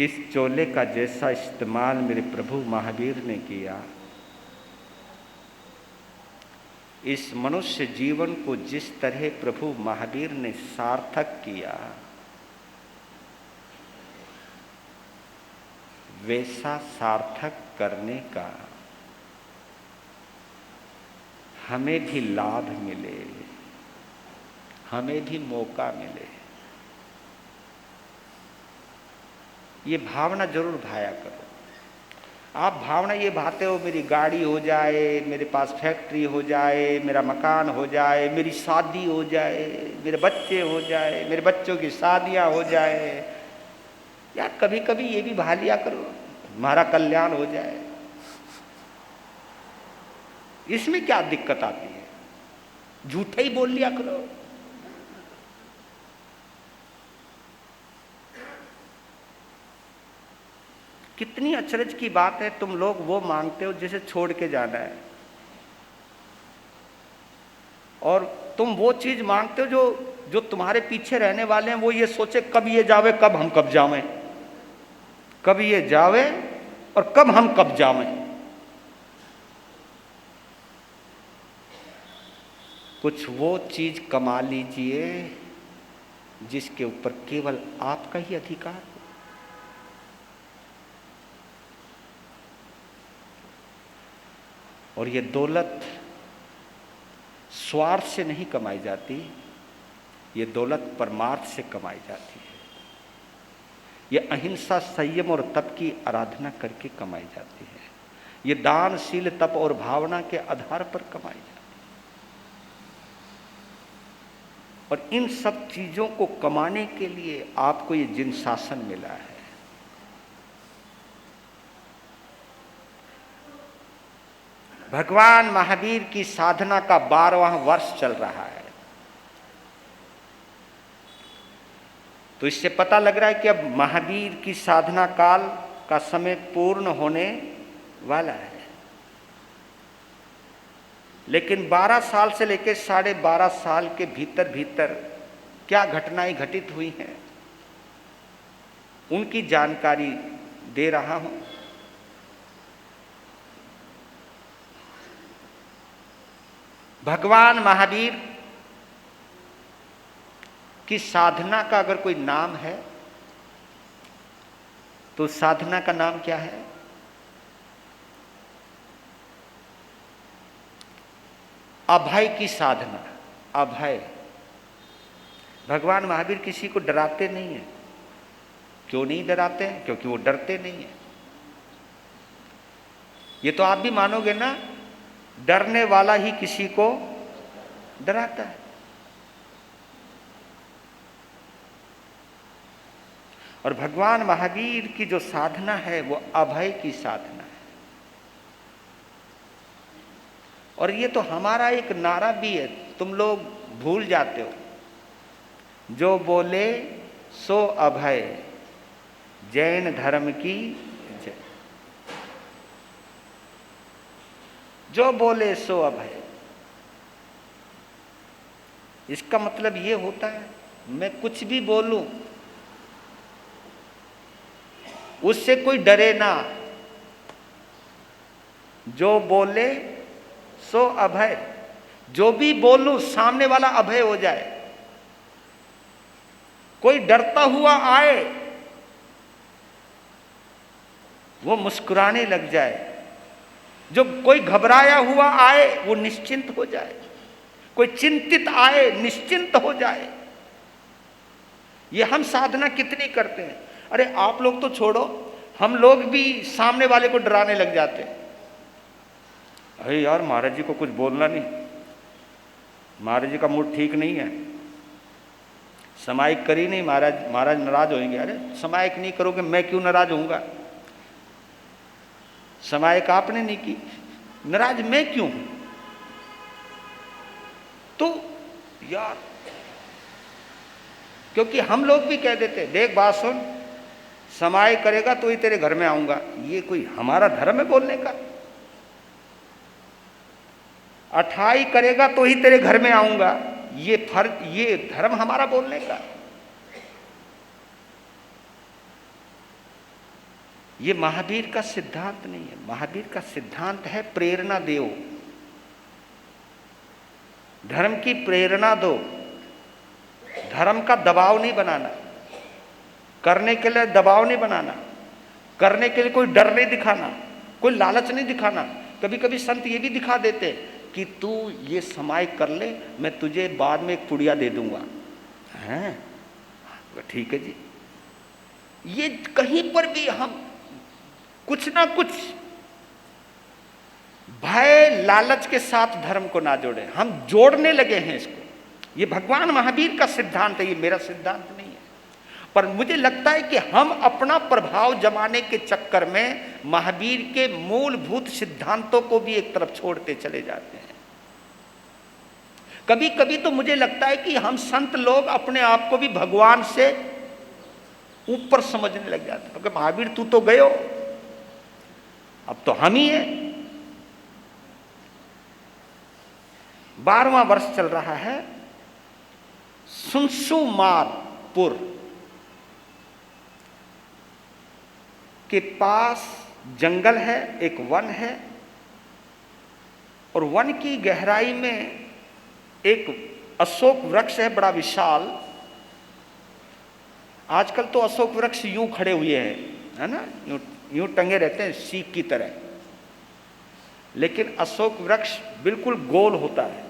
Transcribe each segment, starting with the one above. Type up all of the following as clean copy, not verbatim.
इस चोले का जैसा इस्तेमाल मेरे प्रभु महावीर ने किया, इस मनुष्य जीवन को जिस तरह प्रभु महावीर ने सार्थक किया, वैसा सार्थक करने का हमें भी लाभ मिले, हमें भी मौका मिले, ये भावना जरूर भाया करो। आप भावना ये भाते हो मेरी गाड़ी हो जाए, मेरे पास फैक्ट्री हो जाए, मेरा मकान हो जाए, मेरी शादी हो जाए, मेरे बच्चे हो जाए, मेरे बच्चों की शादियां हो जाए। यार कभी कभी ये भी भा लिया करो, हमारा कल्याण हो जाए। इसमें क्या दिक्कत आती है? झूठा ही बोल लिया करो। कितनी अचरज की बात है, तुम लोग वो मांगते हो जिसे छोड़ के जाना है, और तुम वो चीज मांगते हो जो तुम्हारे पीछे रहने वाले हैं वो ये सोचे कब ये जावे, कब हम कब जावें, कब ये जावे और कब हम कब जावें। कुछ वो चीज कमा लीजिए जिसके ऊपर केवल आपका ही अधिकार। और ये दौलत स्वार्थ से नहीं कमाई जाती, ये दौलत परमार्थ से कमाई जाती है। ये अहिंसा, संयम और तप की आराधना करके कमाई जाती है। ये दान, शील, तप और भावना के आधार पर कमाई जाती है। और इन सब चीजों को कमाने के लिए आपको ये जिन शासन मिला है, भगवान महावीर की साधना का 12वां वर्ष चल रहा है। तो इससे पता लग रहा है कि अब महावीर की साधना काल का समय पूर्ण होने वाला है। लेकिन 12 साल से लेकर 12.5 साल के भीतर भीतर क्या घटनाएं घटित हुई हैं, उनकी जानकारी दे रहा हूं। भगवान महावीर की साधना का अगर कोई नाम है तो साधना का नाम क्या है? अभय की साधना। अभय। भगवान महावीर किसी को डराते नहीं है। क्यों नहीं डराते हैं? क्योंकि वो डरते नहीं है। ये तो आप भी मानोगे ना, डरने वाला ही किसी को डराता है। और भगवान महावीर की जो साधना है वो अभय की साधना है। और ये तो हमारा एक नारा भी है, तुम लोग भूल जाते हो। जो बोले सो अभय, जैन धर्म की जय। जो बोले सो अभय। इसका मतलब ये होता है मैं कुछ भी बोलूं उससे कोई डरे ना। जो बोले सो अभय। जो भी बोलूं सामने वाला अभय हो जाए। कोई डरता हुआ आए वो मुस्कुराने लग जाए। जो कोई घबराया हुआ आए वो निश्चिंत हो जाए। कोई चिंतित आए निश्चिंत हो जाए। ये हम साधना कितनी करते हैं। अरे आप लोग तो छोड़ो, हम लोग भी सामने वाले को डराने लग जाते हैं। अरे यार महाराज जी को कुछ बोलना नहीं, महाराज जी का मूड ठीक नहीं है, समायिक करी नहीं, महाराज नाराज होंगे। अरे समायिक नहीं करोगे मैं क्यों नाराज होऊंगा? समायिक आपने नहीं की, नाराज मैं क्यों हूं? तो यार क्योंकि हम लोग भी कह देते देख बात सुन, समाय करेगा तो ही तेरे घर में आऊंगा। ये कोई हमारा धर्म है बोलने का? अठाई करेगा तो ही तेरे घर में आऊंगा, ये धर्म हमारा बोलने का? ये महावीर का सिद्धांत नहीं है। महावीर का सिद्धांत है प्रेरणा दो, धर्म की प्रेरणा दो, धर्म का दबाव नहीं बनाना, करने के लिए दबाव नहीं बनाना, करने के लिए कोई डर नहीं दिखाना, कोई लालच नहीं दिखाना। कभी कभी संत ये भी दिखा देते कि तू ये समाय कर ले, मैं तुझे बाद में एक पुड़िया दे दूंगा। हैं, ठीक है जी। ये कहीं पर भी हम कुछ ना कुछ भय लालच के साथ धर्म को ना जोड़े, हम जोड़ने लगे हैं इसको। ये भगवान महावीर का सिद्धांत है, ये मेरा सिद्धांत नहीं है। पर मुझे लगता है कि हम अपना प्रभाव जमाने के चक्कर में महावीर के मूलभूत सिद्धांतों को भी एक तरफ छोड़ते चले जाते हैं। कभी कभी तो मुझे लगता है कि हम संत लोग अपने आप को भी भगवान से ऊपर समझने लग जाते हैं, क्योंकि महावीर तू तो गए हो, अब तो हम ही हैं। 12वां वर्ष चल रहा है। सुनसुमारपुर के पास जंगल है, एक वन है, और वन की गहराई में एक अशोक वृक्ष है, बड़ा विशाल। आजकल तो अशोक वृक्ष यूं खड़े हुए हैं, है ना, यूं टंगे रहते हैं सीख की तरह, लेकिन अशोक वृक्ष बिल्कुल गोल होता है।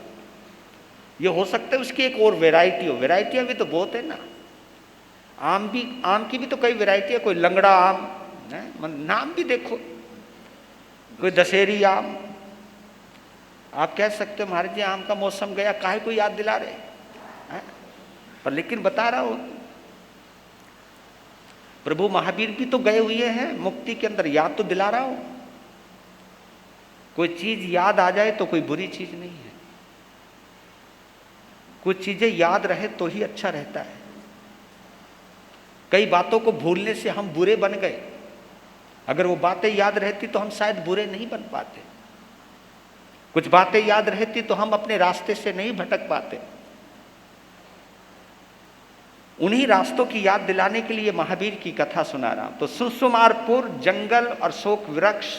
ये हो सकता है उसकी एक और वैरायटी हो, वैरायटियां भी तो बहुत है ना। आम की भी तो कई वैरायटी है, कोई लंगड़ा आम है, नाम भी देखो, कोई दशहरी आम। आप कह सकते हो महाराज जी आम का मौसम गया, काहे को याद दिला रहे हैं? पर लेकिन बता रहा हूं, प्रभु महावीर भी तो गए हुए हैं मुक्ति के अंदर, याद तो दिला रहा हूं। कोई चीज याद आ जाए तो कोई बुरी चीज नहीं है, कुछ चीजें याद रहे तो ही अच्छा रहता है। कई बातों को भूलने से हम बुरे बन गए, अगर वो बातें याद रहती तो हम शायद बुरे नहीं बन पाते। कुछ बातें याद रहती तो हम अपने रास्ते से नहीं भटक पाते। उन्हीं रास्तों की याद दिलाने के लिए महावीर की कथा सुना रहा हूं। तो सुसुमारपुर जंगल और अशोक वृक्ष,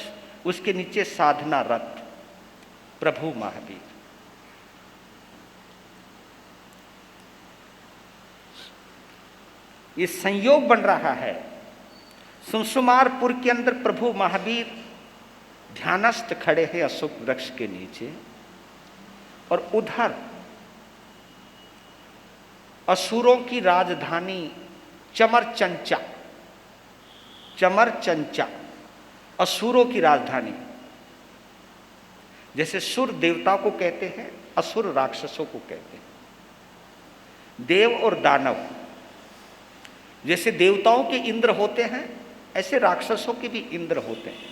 उसके नीचे साधना रथ प्रभु महावीर। ये संयोग बन रहा है। सुसुमारपुर के अंदर प्रभु महावीर ध्यानस्थ खड़े हैं अशोक वृक्ष के नीचे, और उधर असुरों की राजधानी चमरचंचा, चमरचंचा असुरों की राजधानी। जैसे सुर देवताओं को कहते हैं, असुर राक्षसों को कहते हैं। देव और दानव, जैसे देवताओं के इंद्र होते हैं, ऐसे राक्षसों के भी इंद्र होते हैं।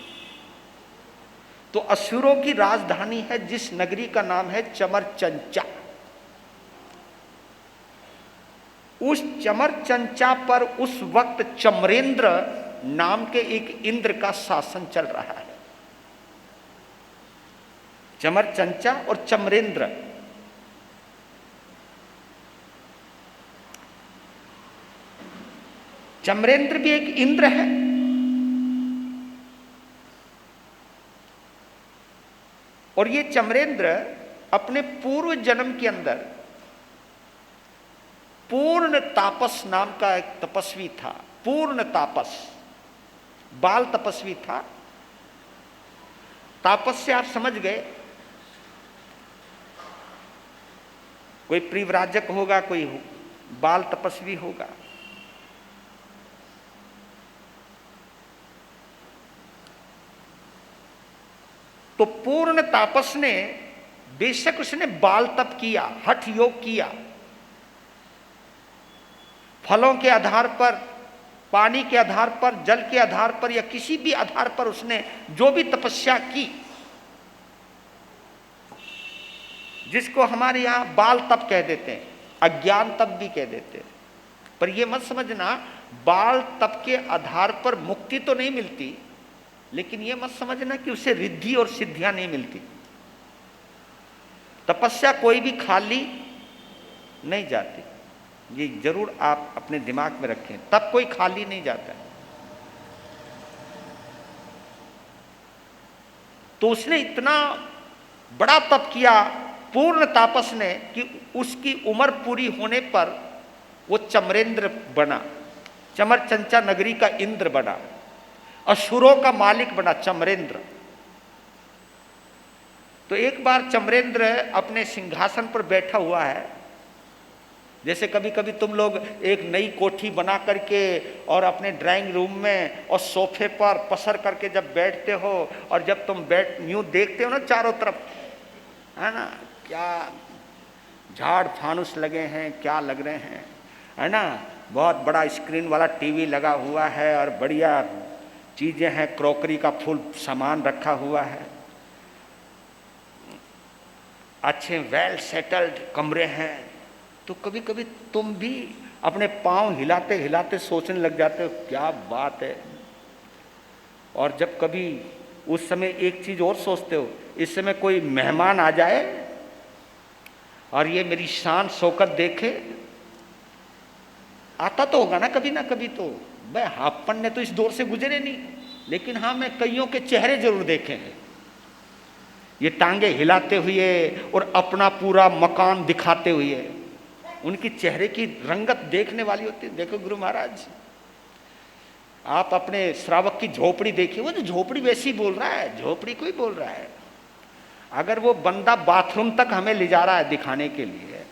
तो असुरों की राजधानी है जिस नगरी का नाम है चमरचंचा। उस चमरचंचा पर उस वक्त चमरेंद्र नाम के एक इंद्र का शासन चल रहा है। चमरचंचा और चमरेंद्र, चमरेंद्र भी एक इंद्र है, और ये चमरेंद्र अपने पूर्व जन्म के अंदर पूर्ण तापस नाम का एक तपस्वी था। पूर्ण तापस, बाल तपस्वी था। तापस से आप समझ गए, कोई परिव्राजक होगा, कोई बाल तपस्वी होगा। तो पूर्ण तापस ने, बेशक उसने बाल तप किया, हठ योग किया, फलों के आधार पर, पानी के आधार पर, जल के आधार पर, या किसी भी आधार पर उसने जो भी तपस्या की, जिसको हमारे यहां बाल तप कह देते हैं, अज्ञान तप भी कह देते हैं। पर यह मत समझना बाल तप के आधार पर मुक्ति तो नहीं मिलती, लेकिन यह मत समझना कि उससे रिद्धि और सिद्धियां नहीं मिलती। तपस्या कोई भी खाली नहीं जाती, ये जरूर आप अपने दिमाग में रखें। तब कोई खाली नहीं जाता है। तो उसने इतना बड़ा तप किया पूर्ण तापस ने कि उसकी उम्र पूरी होने पर वो चमरेंद्र बना, चमर चंचा नगरी का इंद्र बना, असुरों का मालिक बना चमरेंद्र। तो एक बार चमरेंद्र अपने सिंहासन पर बैठा हुआ है, जैसे कभी कभी तुम लोग एक नई कोठी बना करके और अपने ड्राइंग रूम में और सोफे पर पसर करके जब बैठते हो और जब तुम यूं देखते हो ना चारों तरफ, है ना, क्या झाड़ फानुस लगे हैं, क्या लग रहे हैं, है ना, बहुत बड़ा स्क्रीन वाला टीवी लगा हुआ है और बढ़िया चीजें हैं, क्रॉकरी का फुल सामान रखा हुआ है, अच्छे वेल सेटल्ड कमरे हैं। तो कभी कभी तुम भी अपने पांव हिलाते हिलाते सोचने लग जाते हो क्या बात है। और जब कभी उस समय एक चीज और सोचते हो, इस समय कोई मेहमान आ जाए और ये मेरी शान शौकत देखे, आता तो होगा ना कभी तो। भाई अपन ने तो इस दौर से गुजरे नहीं, लेकिन हाँ मैं कईयों के चेहरे जरूर देखे हैं, ये टांगे हिलाते हुए और अपना पूरा मकान दिखाते हुए, उनकी चेहरे की रंगत देखने वाली होती है। देखो गुरु महाराज, आप अपने श्रावक की झोपड़ी देखिए, वो तो झोपड़ी वैसी बोल रहा है, झोपड़ी को ही बोल रहा है। अगर वो बंदा बाथरूम तक हमें ले जा रहा है दिखाने के लिए,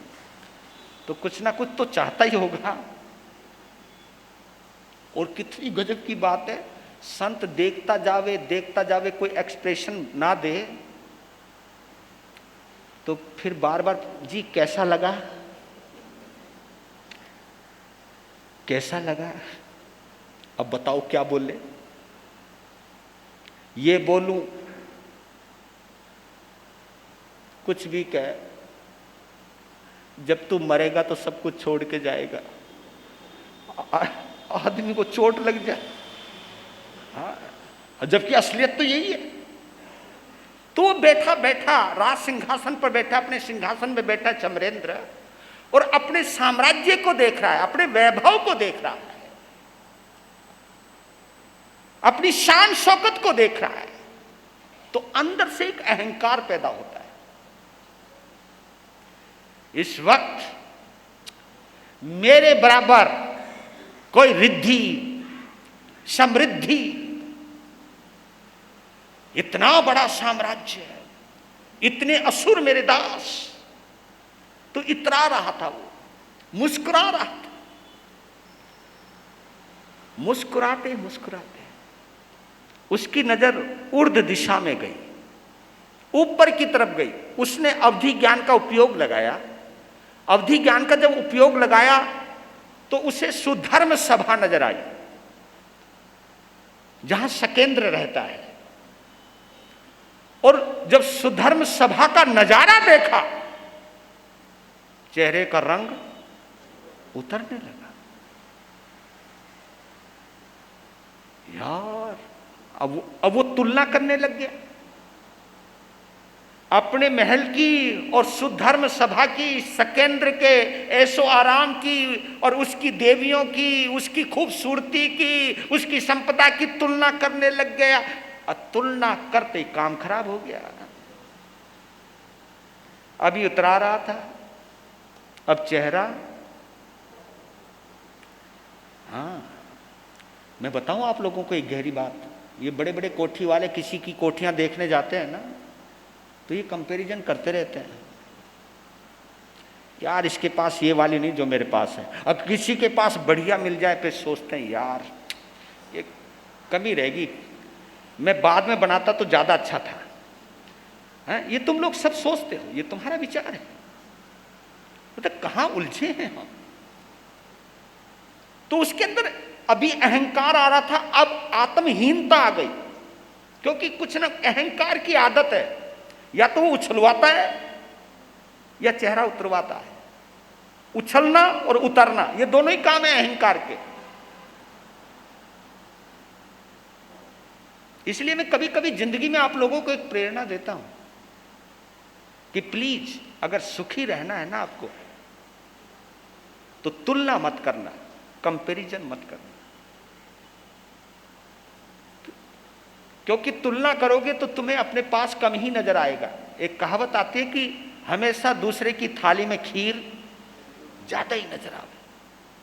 तो कुछ ना कुछ तो चाहता ही होगा। और कितनी गजब की बात है, संत देखता जावे कोई एक्सप्रेशन ना दे, तो फिर बार बार जी कैसा लगा, कैसा लगा, अब बताओ क्या बोले, ये बोलूं, कुछ भी कहे, जब तू मरेगा तो सब कुछ छोड़ के जाएगा। आदमी को चोट लग जाए, हाँ, जबकि असलियत तो यही है। तो वो बैठा बैठा राज सिंहासन पर बैठा, अपने सिंहासन में बैठा चमरेंद्र, और अपने साम्राज्य को देख रहा है, अपने वैभव को देख रहा है, अपनी शान शौकत को देख रहा है। तो अंदर से एक अहंकार पैदा होता है। इस वक्त मेरे बराबर कोई रिद्धि समृद्धि, इतना बड़ा साम्राज्य है, इतने असुर मेरे दास, तो इतरा रहा था, वो मुस्कुरा रहा था। मुस्कुराते मुस्कुराते उसकी नजर ऊर्ध्व दिशा में गई, ऊपर की तरफ गई। उसने अवधि ज्ञान का उपयोग लगाया। अवधि ज्ञान का जब उपयोग लगाया तो उसे सुधर्म सभा नजर आई, जहां सकेंद्र रहता है। और जब सुधर्म सभा का नजारा देखा, चेहरे का रंग उतरने लगा। यार, अब वो तुलना करने लग गया अपने महल की और सुधर्म सभा की, सकेंद्र के ऐसो आराम की और उसकी देवियों की, उसकी खूबसूरती की, उसकी संपदा की तुलना करने लग गया। और तुलना करते ही काम खराब हो गया। अभी उतरा रहा था, अब चेहरा, हाँ मैं बताऊं आप लोगों को एक गहरी बात। ये बड़े बड़े कोठी वाले किसी की कोठियां देखने जाते हैं ना, तो ये कंपैरिजन करते रहते हैं, यार इसके पास ये वाली नहीं जो मेरे पास है। अब किसी के पास बढ़िया मिल जाए फिर सोचते हैं यार ये कमी रहेगी, मैं बाद में बनाता तो ज्यादा अच्छा था। है? ये तुम लोग सब सोचते हो, ये तुम्हारा विचार है, मतलब कहां उलझे हैं हम। तो उसके अंदर अभी अहंकार आ रहा था, अब आत्महीनता आ गई, क्योंकि कुछ ना अहंकार की आदत है, या तो वो उछलवाता है या चेहरा उतरवाता है। उछलना और उतरना ये दोनों ही काम है अहंकार के। इसलिए मैं कभी कभी जिंदगी में आप लोगों को एक प्रेरणा देता हूं कि प्लीज अगर सुखी रहना है ना आपको, तो तुलना मत करना, कंपैरिजन मत करना। क्योंकि तुलना करोगे तो तुम्हें अपने पास कम ही नजर आएगा। एक कहावत आती है कि हमेशा दूसरे की थाली में खीर ज्यादा ही नजर आवे।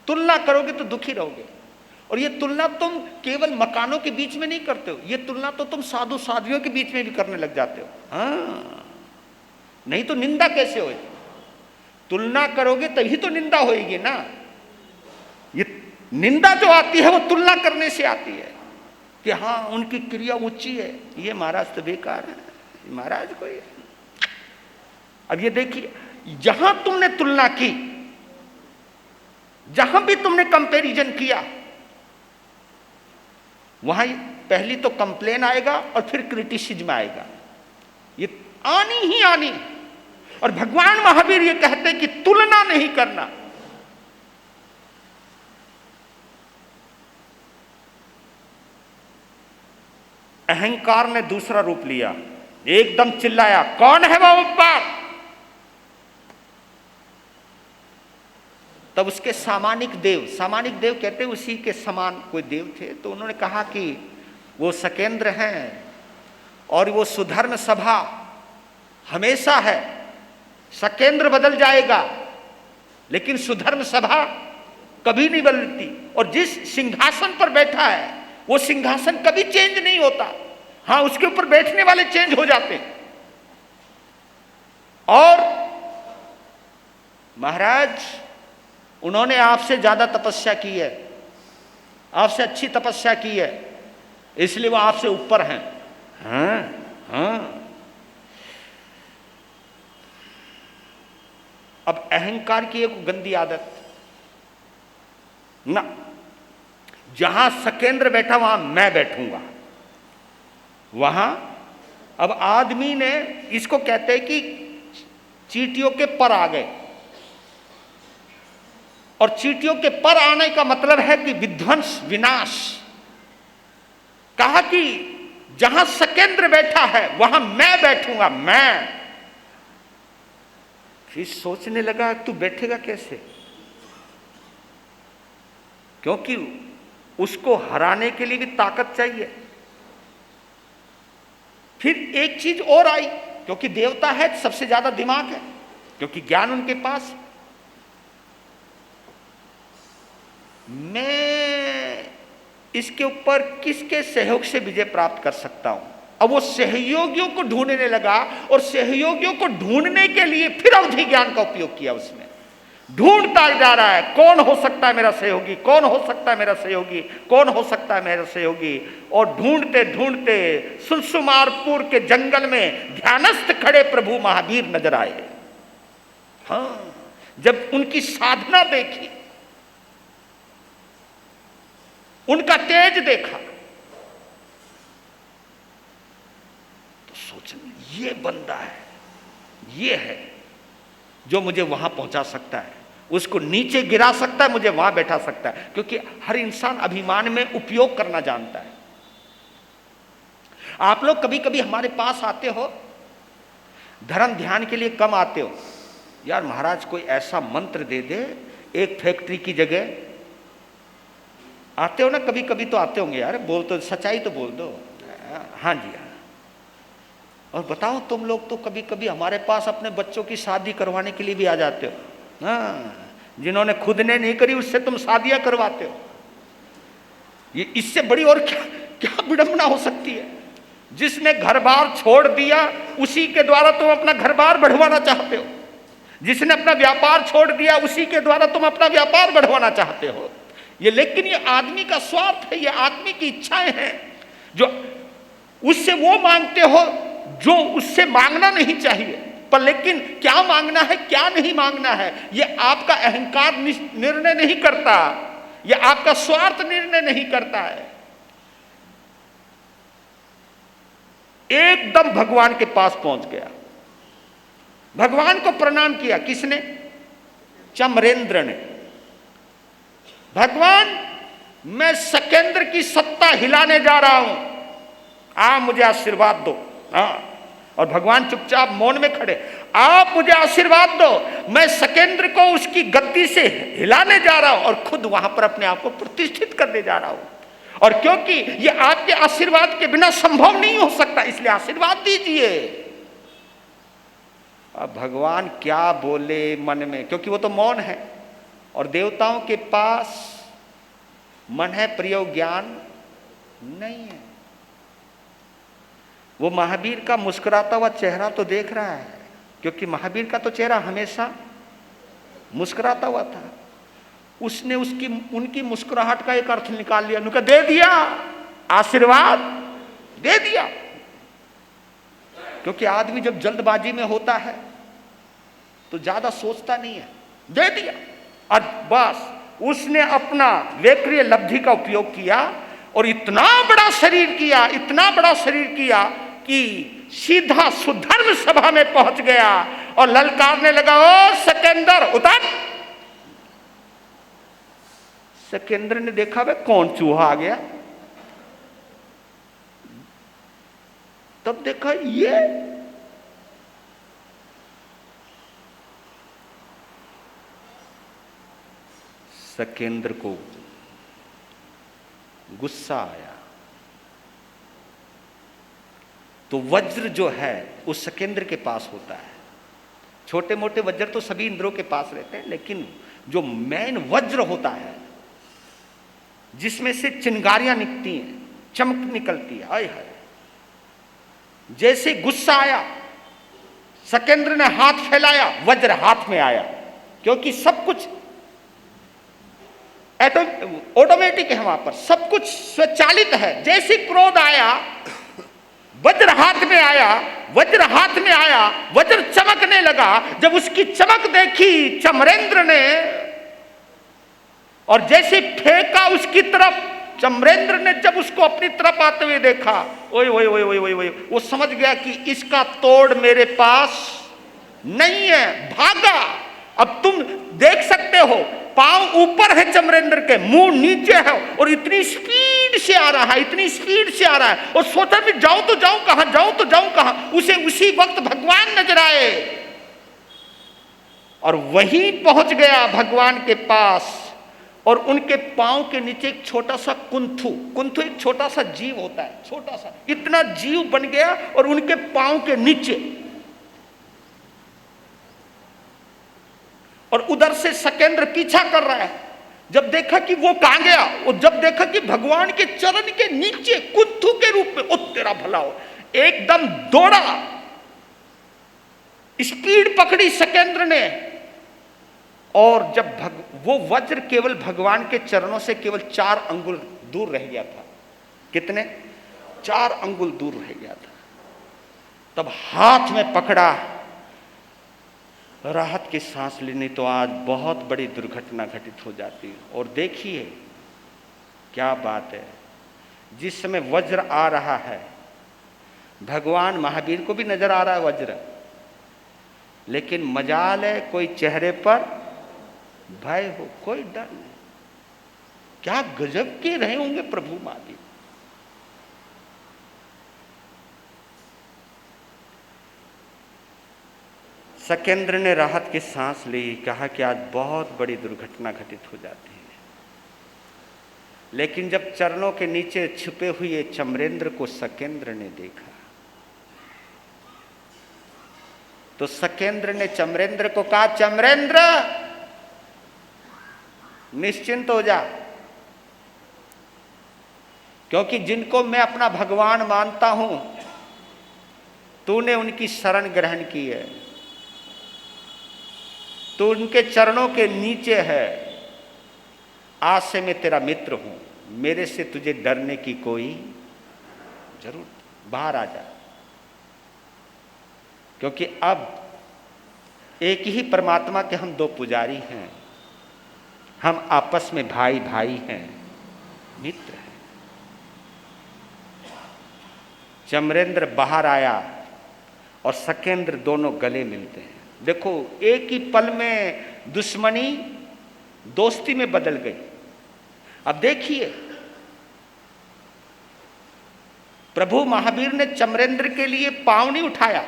तुलना करोगे तो दुखी रहोगे। और ये तुलना तुम केवल मकानों के बीच में नहीं करते हो, ये तुलना तो तुम साधु साध्वियों के बीच में भी करने लग जाते हो। हाँ, नहीं तो निंदा कैसे होगी? तुलना करोगे तभी तो निंदा होगी ना। ये निंदा जो आती है वो तुलना करने से आती है कि हाँ उनकी क्रिया ऊंची है, ये महाराज तो बेकार है, महाराज कोई। अब ये देखिए, जहां तुमने तुलना की, जहां भी तुमने कंपैरिजन किया, वहां पहली तो कंप्लेन आएगा और फिर क्रिटिसिज्म आएगा। ये आनी ही आनी। और भगवान महावीर ये कहते हैं कि तुलना नहीं करना। अहंकार ने दूसरा रूप लिया, एकदम चिल्लाया, कौन है वो ऊपर? तब उसके सामानिक देव कहते हैं उसी के समान कोई देव थे, तो उन्होंने कहा कि वो सकेंद्र हैं और वो सुधर्म सभा हमेशा है। सकेंद्र बदल जाएगा लेकिन सुधर्म सभा कभी नहीं बदलती। और जिस सिंहासन पर बैठा है वो सिंहासन कभी चेंज नहीं होता। हाँ, उसके ऊपर बैठने वाले चेंज हो जाते हैं। और महाराज उन्होंने आपसे ज्यादा तपस्या की है, आपसे अच्छी तपस्या की है, इसलिए वो आपसे ऊपर हैं। हाँ हाँ। अब अहंकार की एक गंदी आदत ना, जहां सकेंद्र बैठा वहां मैं बैठूंगा, वहां अब आदमी ने, इसको कहते हैं कि चींटियों के पर आ गए। और चींटियों के पर आने का मतलब है कि विध्वंस, विनाश। कहा कि जहां सकेंद्र बैठा है वहां मैं बैठूंगा, मैं। फिर सोचने लगा तू बैठेगा कैसे, क्योंकि उसको हराने के लिए भी ताकत चाहिए। फिर एक चीज और आई, क्योंकि देवता है, सबसे ज्यादा दिमाग है, क्योंकि ज्ञान उनके पास। मैं इसके ऊपर किसके सहयोग से विजय प्राप्त कर सकता हूं? अब वो सहयोगियों को ढूंढने लगा, और सहयोगियों को ढूंढने के लिए फिर अवधि ज्ञान का उपयोग किया। उसमें ढूंढता जा रहा है, कौन हो सकता है मेरा सहयोगी, कौन हो सकता है मेरा सहयोगी, कौन हो सकता है मेरा सहयोगी। और ढूंढते ढूंढते सुलसुमारपुर के जंगल में ध्यानस्थ खड़े प्रभु महावीर नजर आए। हाँ, जब उनकी साधना देखी, उनका तेज देखा, तो सोचने ये बंदा है, ये है जो मुझे वहां पहुंचा सकता है, उसको नीचे गिरा सकता है, मुझे वहां बैठा सकता है। क्योंकि हर इंसान अभिमान में उपयोग करना जानता है। आप लोग कभी कभी हमारे पास आते हो, धर्म ध्यान के लिए कम आते हो, यार महाराज कोई ऐसा मंत्र दे दे एक फैक्ट्री की जगह। आते हो ना, कभी कभी तो आते होंगे यार, बोल तो सच्चाई तो बोल दो। हाँ जी हाँ। और बताओ तुम लोग तो कभी कभी हमारे पास अपने बच्चों की शादी करवाने के लिए भी आ जाते हो। हाँ, जिन्होंने खुद ने नहीं करी उससे तुम शादियां करवाते हो। ये इससे बड़ी और क्या क्या विडंबना हो सकती है? जिसने घर बार छोड़ दिया उसी के द्वारा तुम अपना घर बार बढ़वाना चाहते हो। जिसने अपना व्यापार छोड़ दिया उसी के द्वारा तुम अपना व्यापार बढ़वाना चाहते हो। ये लेकिन ये आदमी का स्वार्थ है, ये आदमी की इच्छाएं हैं। जो उससे वो मांगते हो जो उससे मांगना नहीं चाहिए, पर लेकिन क्या मांगना है क्या नहीं मांगना है ये आपका अहंकार निर्णय नहीं करता, ये आपका स्वार्थ निर्णय नहीं करता है। एकदम भगवान के पास पहुंच गया, भगवान को प्रणाम किया। किसने? चमरेंद्र ने। भगवान, मैं सकेंद्र की सत्ता हिलाने जा रहा हूं, आप मुझे आशीर्वाद दो। हाँ, और भगवान चुपचाप मौन में खड़े। आप मुझे आशीर्वाद दो, मैं सकेंद्र को उसकी गद्दी से हिलाने जा रहा हूं और खुद वहां पर अपने आप को प्रतिष्ठित करने जा रहा हूं। और क्योंकि ये आपके आशीर्वाद के बिना संभव नहीं हो सकता, इसलिए आशीर्वाद दीजिए। अब भगवान क्या बोले मन में, क्योंकि वो तो मौन है और देवताओं के पास मन है, प्रयोग ज्ञान नहीं है। वो महावीर का मुस्कुराता हुआ चेहरा तो देख रहा है, क्योंकि महावीर का तो चेहरा हमेशा मुस्कुराता हुआ था। उसने उनकी मुस्कुराहट का एक अर्थ निकाल लिया, उनका दे दिया, आशीर्वाद दे दिया। क्योंकि आदमी जब जल्दबाजी में होता है तो ज्यादा सोचता नहीं है, दे दिया और बस। उसने अपना वेक्रिय लब्धि का उपयोग किया और इतना बड़ा शरीर किया, इतना बड़ा शरीर किया कि सीधा सुधर्म सभा में पहुंच गया और ललकारने लगा, ओ सकेंद्र उतर। सकेंद्र ने देखा वे कौन चूहा आ गया, तब देखा ये सकेंद्र को गुस्सा आया। तो वज्र जो है उस सकेंद्र के पास होता है। छोटे मोटे वज्र तो सभी इंद्रों के पास रहते हैं, लेकिन जो मेन वज्र होता है जिसमें से चिंगारियां निकलती हैं, चमक निकलती है, आय हाय। जैसे गुस्सा आया, सकेंद्र ने हाथ फैलाया, वज्र हाथ में आया, क्योंकि सब कुछ ऑटोमेटिक है, वहां पर सब कुछ स्वचालित है। जैसे क्रोध आया, वज्र हाथ में आया, वज्र हाथ में आया, वज्र चमकने लगा। जब उसकी चमक देखी चमरेंद्र ने और जैसे फेंका उसकी तरफ, चमरेंद्र ने जब उसको अपनी तरफ आते हुए देखा, ओए ओए ओए ओए ओए ओए, वो समझ गया कि इसका तोड़ मेरे पास नहीं है, भागा। अब तुम देख सकते हो, पांव ऊपर है चमरेंद्र के, मुंह नीचे है और इतनी स्पीड से आ रहा है, इतनी स्पीड से आ रहा है। और सोचा भी जाऊं तो जाऊं कहां, जाऊं तो जाऊं कहां। उसे उसी वक्त भगवान नजर आए और वहीं पहुंच गया भगवान के पास। और उनके पांव के नीचे एक छोटा सा कुंथु, कुंथु एक छोटा सा जीव होता है, छोटा सा, इतना जीव बन गया और उनके पांव के नीचे। और उधर से सकेंद्र पीछा कर रहा है। जब देखा कि वो कहां गया, और जब देखा कि भगवान के चरण के नीचे कुंथु के रूप में, ओ तेरा भला हो, एकदम दौड़ा, स्पीड पकड़ी सकेंद्र ने। और जब वो वज्र केवल भगवान के चरणों से केवल 4 अंगुल दूर रह गया था। कितने? 4 अंगुल दूर रह गया था। तब हाथ में पकड़ा, राहत की सांस लेनी, तो आज बहुत बड़ी दुर्घटना घटित हो जाती। और देखिए क्या बात है, जिस समय वज्र आ रहा है, भगवान महावीर को भी नजर आ रहा है वज्र, लेकिन मजाल है कोई चेहरे पर भय हो, कोई डर नहीं। क्या गजब के रहे होंगे प्रभु महावीर। सकेंद्र ने राहत की सांस ली, कहा कि आज बहुत बड़ी दुर्घटना घटित हो जाती है। लेकिन जब चरणों के नीचे छुपे हुए चमरेंद्र को सकेंद्र ने देखा, तो सकेंद्र ने चमरेंद्र को कहा, चमरेंद्र निश्चिंत हो जा, क्योंकि जिनको मैं अपना भगवान मानता हूं, तूने उनकी शरण ग्रहण की है, तो उनके चरणों के नीचे है। आज से मैं तेरा मित्र हूं, मेरे से तुझे डरने की कोई जरूरत, बाहर आ जा। क्योंकि अब एक ही परमात्मा के हम 2 पुजारी हैं, हम आपस में भाई भाई हैं, मित्र हैं। चमरेंद्र बाहर आया और सकेंद्र दोनों गले मिलते हैं। देखो, एक ही पल में दुश्मनी दोस्ती में बदल गई। अब देखिए, प्रभु महावीर ने चमरेंद्र के लिए पांव नहीं उठाया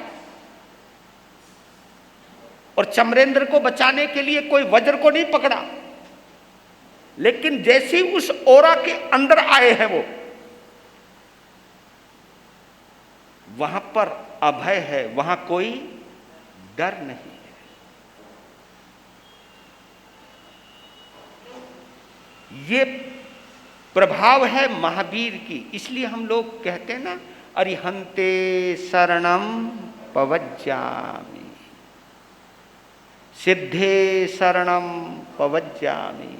और चमरेंद्र को बचाने के लिए कोई वज्र को नहीं पकड़ा। लेकिन जैसे ही उस ओरा के अंदर आए हैं वो, वहां पर अभय है, वहां कोई डर नहीं है। ये प्रभाव है महावीर की। इसलिए हम लोग कहते हैं ना, अरिहंते शरणम पवज्जामि, सिद्धे शरणम पवज्जामि,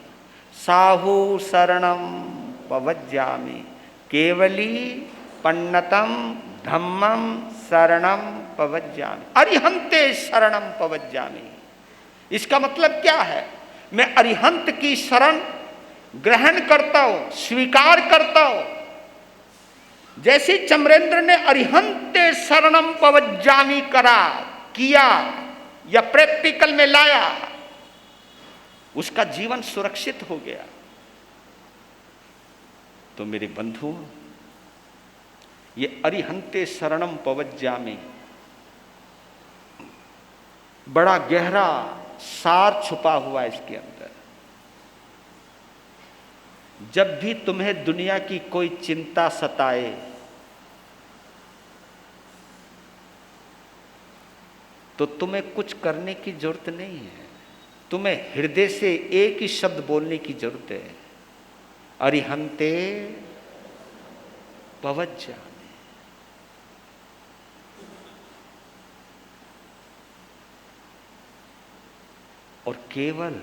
साहु शरणम पवज्जामि, केवली पन्नतम धम्मम शरणम पवज्जामि, अरिहंते शरणम पवज्जामि। इसका मतलब क्या है? मैं अरिहंत की शरण ग्रहण करता हूं, स्वीकार करता हूं। जैसे चमरेंद्र ने अरिहंते शरणम पवज्जामि किया या प्रैक्टिकल में लाया, उसका जीवन सुरक्षित हो गया। तो मेरे बंधु, ये अरिहंते शरणम पवज्जामि बड़ा गहरा सार छुपा हुआ है इसके अंदर। जब भी तुम्हें दुनिया की कोई चिंता सताए, तो तुम्हें कुछ करने की जरूरत नहीं है। तुम्हें हृदय से एक ही शब्द बोलने की जरूरत है, अरिहंते पवज्जामि। और केवल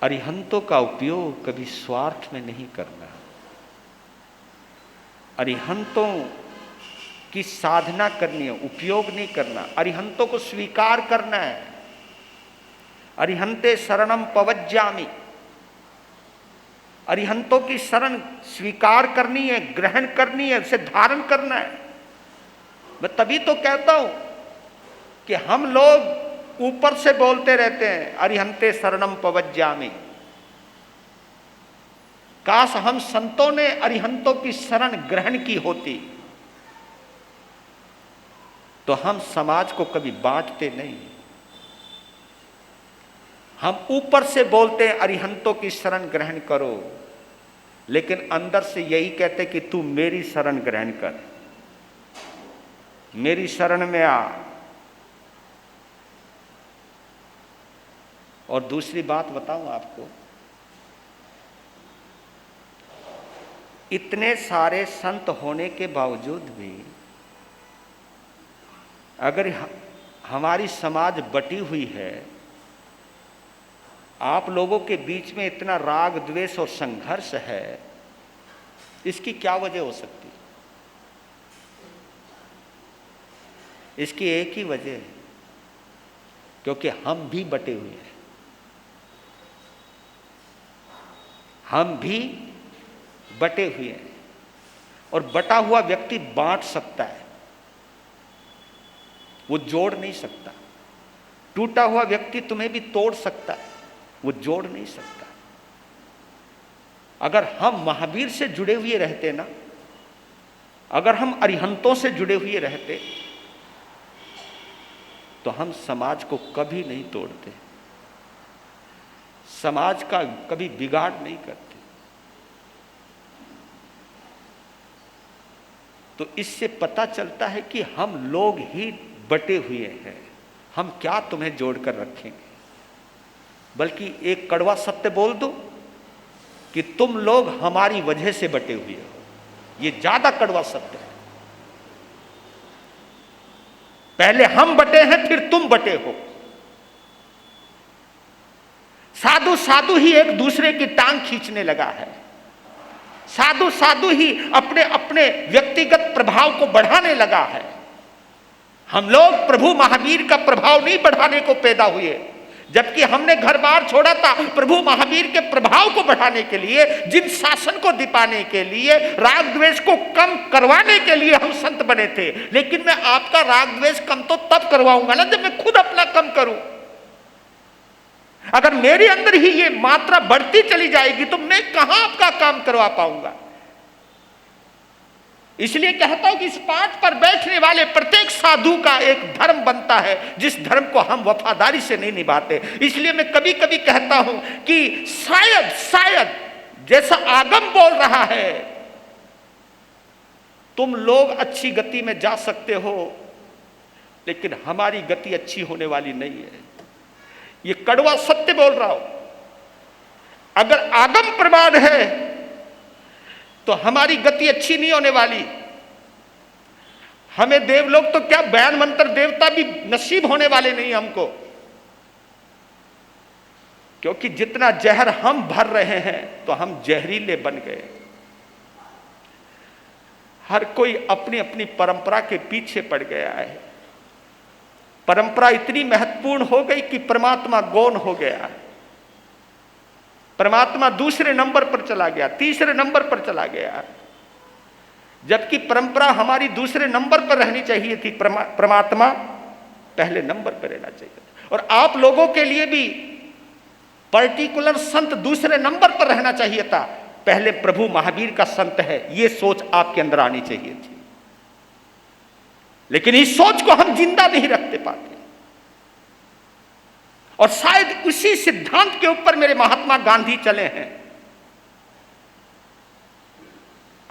अरिहंतों का उपयोग कभी स्वार्थ में नहीं करना। अरिहंतों की साधना करनी है, उपयोग नहीं करना। अरिहंतों को स्वीकार करना है। अरिहंते शरणम पवज्जामि, अरिहंतों की शरण स्वीकार करनी है, ग्रहण करनी है, उसे धारण करना है। मैं तभी तो कहता हूं कि हम लोग ऊपर से बोलते रहते हैं अरिहंते शरणम पवज्जामि। काश हम संतों ने अरिहंतों की शरण ग्रहण की होती, तो हम समाज को कभी बांटते नहीं। हम ऊपर से बोलते हैं अरिहंतों की शरण ग्रहण करो, लेकिन अंदर से यही कहते कि तू मेरी शरण ग्रहण कर, मेरी शरण में आ। और दूसरी बात बताऊं आपको, इतने सारे संत होने के बावजूद भी अगर हमारी समाज बटी हुई है, आप लोगों के बीच में इतना राग द्वेष और संघर्ष है, इसकी क्या वजह हो सकती? इसकी एक ही वजह है, क्योंकि हम भी बटे हुए हैं। हम भी बटे हुए हैं, और बटा हुआ व्यक्ति बांट सकता है, वो जोड़ नहीं सकता। टूटा हुआ व्यक्ति तुम्हें भी तोड़ सकता है, वो जोड़ नहीं सकता। अगर हम महावीर से जुड़े हुए रहते ना, अगर हम अरिहंतों से जुड़े हुए रहते, तो हम समाज को कभी नहीं तोड़ते, समाज का कभी बिगाड़ नहीं करते। तो इससे पता चलता है कि हम लोग ही बटे हुए हैं। हम क्या तुम्हें जोड़कर रखेंगे? बल्कि एक कड़वा सत्य बोल दो कि तुम लोग हमारी वजह से बटे हुए हो। ये ज्यादा कड़वा सत्य है। पहले हम बटे हैं, फिर तुम बटे हो। साधु साधु ही एक दूसरे की टांग खींचने लगा है। साधु साधु ही अपने अपने व्यक्तिगत प्रभाव को बढ़ाने लगा है। हम लोग प्रभु महावीर का प्रभाव नहीं बढ़ाने को पैदा हुए, जबकि हमने घर बार छोड़ा था प्रभु महावीर के प्रभाव को बढ़ाने के लिए, जिन शासन को दिपाने के लिए, राग द्वेष को कम करवाने के लिए हम संत बने थे। लेकिन मैं आपका राग द्वेष कम तो तब करवाऊंगा ना जब मैं खुद अपना कम करूं। अगर मेरे अंदर ही ये मात्रा बढ़ती चली जाएगी तो मैं कहां आपका काम करवा पाऊंगा? इसलिए कहता हूं कि इस पाठ पर बैठने वाले प्रत्येक साधु का एक धर्म बनता है, जिस धर्म को हम वफादारी से नहीं निभाते। इसलिए मैं कभी कभी कहता हूं कि शायद जैसा आगम बोल रहा है, तुम लोग अच्छी गति में जा सकते हो, लेकिन हमारी गति अच्छी होने वाली नहीं है। ये कड़वा सत्य बोल रहा हूं। अगर आगम प्रमाण है तो हमारी गति अच्छी नहीं होने वाली। हमें देवलोक तो क्या, बयान मंत्र देवता भी नसीब होने वाले नहीं हमको, क्योंकि जितना जहर हम भर रहे हैं तो हम जहरीले बन गए। हर कोई अपनी अपनी परंपरा के पीछे पड़ गया है। परंपरा इतनी महत्वपूर्ण हो गई कि परमात्मा गौण हो गया। परमात्मा दूसरे नंबर पर चला गया, तीसरे नंबर पर चला गया, जबकि परंपरा हमारी दूसरे नंबर पर रहनी चाहिए थी, परमात्मा पहले नंबर पर रहना चाहिए। और आप लोगों के लिए भी पर्टिकुलर संत दूसरे नंबर पर रहना चाहिए था, पहले प्रभु महावीर का संत है, यह सोच आपके अंदर आनी चाहिए थी। लेकिन इस सोच को हम जिंदा नहीं रखते पाते, और शायद उसी सिद्धांत के ऊपर मेरे महात्मा गांधी चले हैं।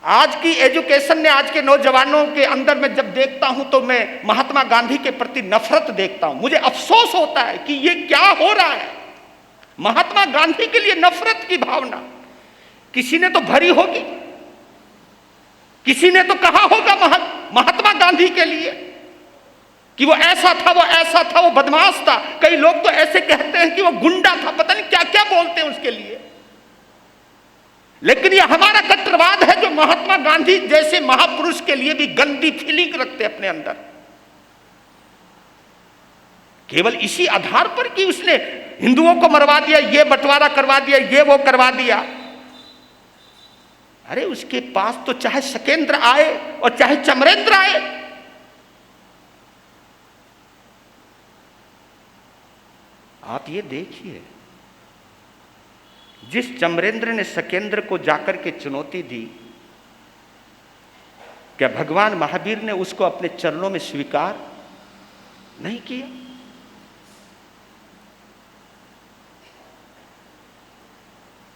आज की एजुकेशन ने आज के नौजवानों के अंदर में जब देखता हूं तो मैं महात्मा गांधी के प्रति नफरत देखता हूं। मुझे अफसोस होता है कि ये क्या हो रहा है। महात्मा गांधी के लिए नफरत की भावना किसी ने तो भरी होगी, किसी ने तो कहा होगा महात्मा गांधी के लिए कि वो ऐसा था, वो ऐसा था, वो बदमाश था। कई लोग तो ऐसे कहते हैं कि वो गुंडा था, पता नहीं क्या क्या बोलते हैं उसके लिए। लेकिन ये हमारा कट्टरवाद है जो महात्मा गांधी जैसे महापुरुष के लिए भी गंदी फीलिंग रखते अपने अंदर, केवल इसी आधार पर कि उसने हिंदुओं को मरवा दिया, ये बंटवारा करवा दिया, ये वो करवा दिया। अरे उसके पास तो चाहे शकेंद्र आए और चाहे चमरेंद्र आए, आप ये देखिए, जिस चमरेंद्र ने शकेंद्र को जाकर के चुनौती दी, क्या भगवान महावीर ने उसको अपने चरणों में स्वीकार नहीं किया?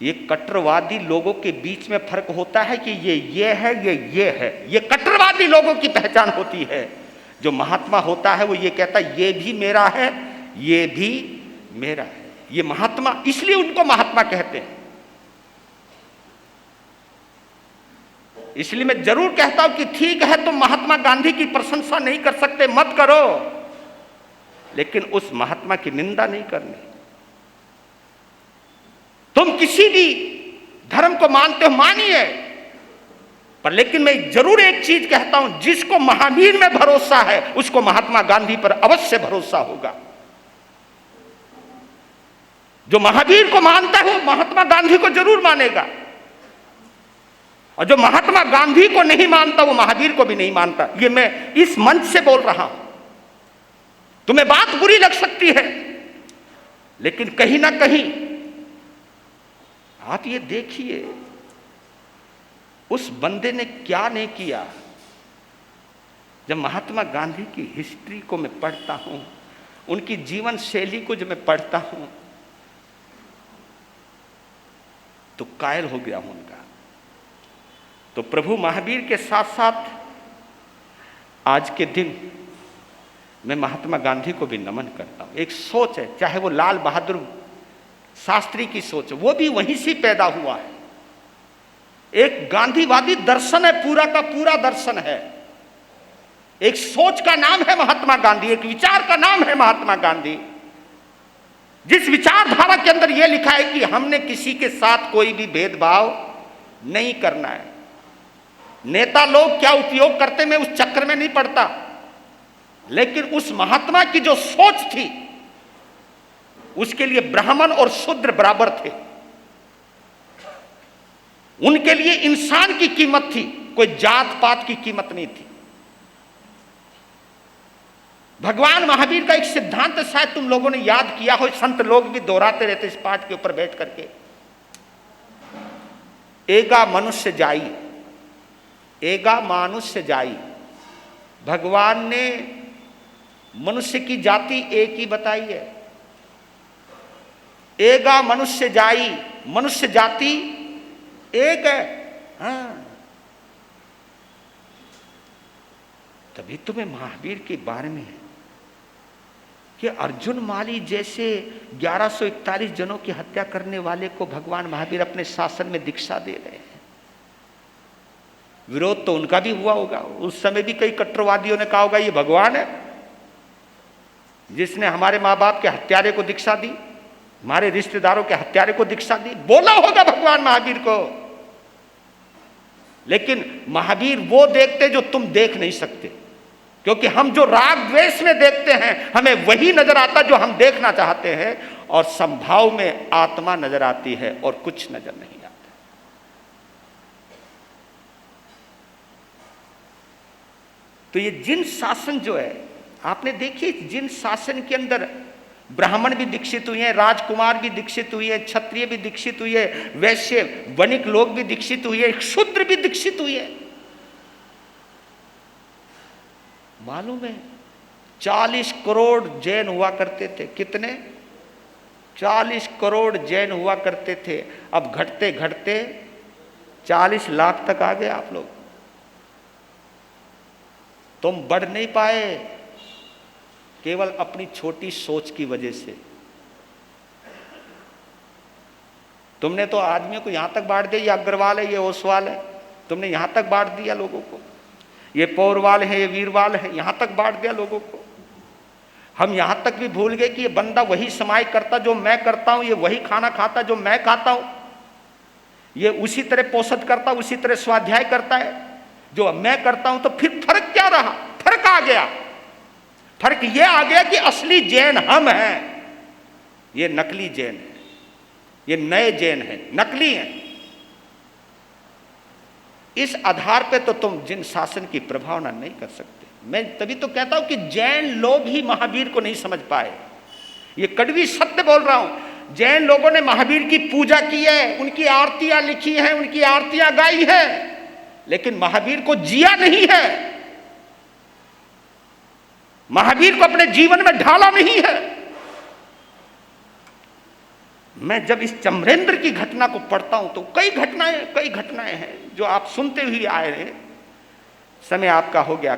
ये कट्टरवादी लोगों के बीच में फर्क होता है कि ये है, ये है। ये कट्टरवादी लोगों की पहचान होती है। जो महात्मा होता है वो ये कहता है ये भी मेरा है, ये भी मेरा है। ये महात्मा, इसलिए उनको महात्मा कहते हैं। इसलिए मैं जरूर कहता हूं कि ठीक है, तुम महात्मा गांधी की प्रशंसा नहीं कर सकते, मत करो, लेकिन उस महात्मा की निंदा नहीं करनी। तुम किसी भी धर्म को मानते हो, मानिए, पर लेकिन मैं जरूर एक चीज कहता हूं, जिसको महावीर में भरोसा है उसको महात्मा गांधी पर अवश्य भरोसा होगा। जो महावीर को मानता है वो महात्मा गांधी को जरूर मानेगा, और जो महात्मा गांधी को नहीं मानता वो महावीर को भी नहीं मानता। ये मैं इस मंच से बोल रहा हूं। तुम्हें बात बुरी लग सकती है, लेकिन कहीं ना कहीं आप ये देखिए उस बंदे ने क्या नहीं किया। जब महात्मा गांधी की हिस्ट्री को मैं पढ़ता हूं, उनकी जीवन शैली को जब मैं पढ़ता हूं तो कायल हो गया हूं उनका। तो प्रभु महावीर के साथ साथ आज के दिन मैं महात्मा गांधी को भी नमन करता हूं। एक सोच है, चाहे वो लाल बहादुर शास्त्री की सोच, वो भी वहीं से पैदा हुआ है। एक गांधीवादी दर्शन है, पूरा का पूरा दर्शन है। एक सोच का नाम है महात्मा गांधी, एक विचार का नाम है महात्मा गांधी। जिस विचारधारा के अंदर यह लिखा है कि हमने किसी के साथ कोई भी भेदभाव नहीं करना है। नेता लोग क्या उपयोग करते, मैं उस चक्कर में नहीं पड़ता, लेकिन उस महात्मा की जो सोच थी उसके लिए ब्राह्मण और शूद्र बराबर थे। उनके लिए इंसान की कीमत थी, कोई जात पात की कीमत नहीं थी। भगवान महावीर का एक सिद्धांत शायद तुम लोगों ने याद किया हो, संत लोग भी दोहराते रहते इस पाठ के ऊपर बैठ करके, एगा मनुष्य जाई एगा मानुष्य जाई। भगवान ने मनुष्य की जाति एक ही बताई है। एगा मनुष्य जाई, मनुष्य जाति एक है। हाँ, तभी तुम्हें महावीर के बारे में है कि अर्जुन माली जैसे 1141 जनों की हत्या करने वाले को भगवान महावीर अपने शासन में दीक्षा दे रहे हैं। विरोध तो उनका भी हुआ होगा, उस समय भी कई कट्टरवादियों ने कहा होगा ये भगवान है जिसने हमारे माँ बाप के हत्यारे को दीक्षा दी, हमारे रिश्तेदारों के हत्यारे को दीक्षा दी, बोला होगा भगवान महावीर को। लेकिन महावीर वो देखते जो तुम देख नहीं सकते, क्योंकि हम जो राग द्वेष में देखते हैं हमें वही नजर आता जो हम देखना चाहते हैं, और संभाव में आत्मा नजर आती है और कुछ नजर नहीं आता। तो ये जिन शासन जो है, आपने देखी जिन शासन के अंदर ब्राह्मण भी दीक्षित हुए हैं, राजकुमार भी दीक्षित हुए हैं, क्षत्रिय भी दीक्षित हुए, वैश्य वणिक लोग भी दीक्षित हुए, शूद्र भी दीक्षित हुए। मालूम है 40 करोड़ जैन हुआ करते थे। कितने? 40 करोड़ जैन हुआ करते थे। अब घटते घटते 40 लाख तक आ गए आप लोग। तुम बढ़ नहीं पाए केवल अपनी छोटी सोच की वजह से। तुमने तो आदमियों को यहां तक बांट दिया, ये अग्रवाल है, ये ओसवाल है, तुमने यहां तक बांट दिया लोगों को। ये पौरवाल है, ये वीरवाल है, यहां तक बांट दिया लोगों को। हम यहां तक भी भूल गए कि ये बंदा वही समाई करता जो मैं करता हूं, ये वही खाना खाता जो मैं खाता हूं, ये उसी तरह पोषण करता, उसी तरह स्वाध्याय करता है जो मैं करता हूं। तो फिर फर्क क्या रहा? फर्क आ गया। फर्क ये आ गया कि असली जैन हम हैं, ये नकली जैन है, ये नए जैन है, नकली हैं। इस आधार पे तो तुम जिन शासन की प्रभावना नहीं कर सकते। मैं तभी तो कहता हूं कि जैन लोग ही महावीर को नहीं समझ पाए। ये कड़वी सत्य बोल रहा हूं। जैन लोगों ने महावीर की पूजा की है, उनकी आरतियां लिखी हैं, उनकी आरतियां गाई हैं, लेकिन महावीर को जिया नहीं है, महावीर को अपने जीवन में ढाला नहीं है। मैं जब इस चमरेंद्र की घटना को पढ़ता हूं तो कई घटनाएं हैं जो आप सुनते हुए आए हैं। समय आपका हो गया,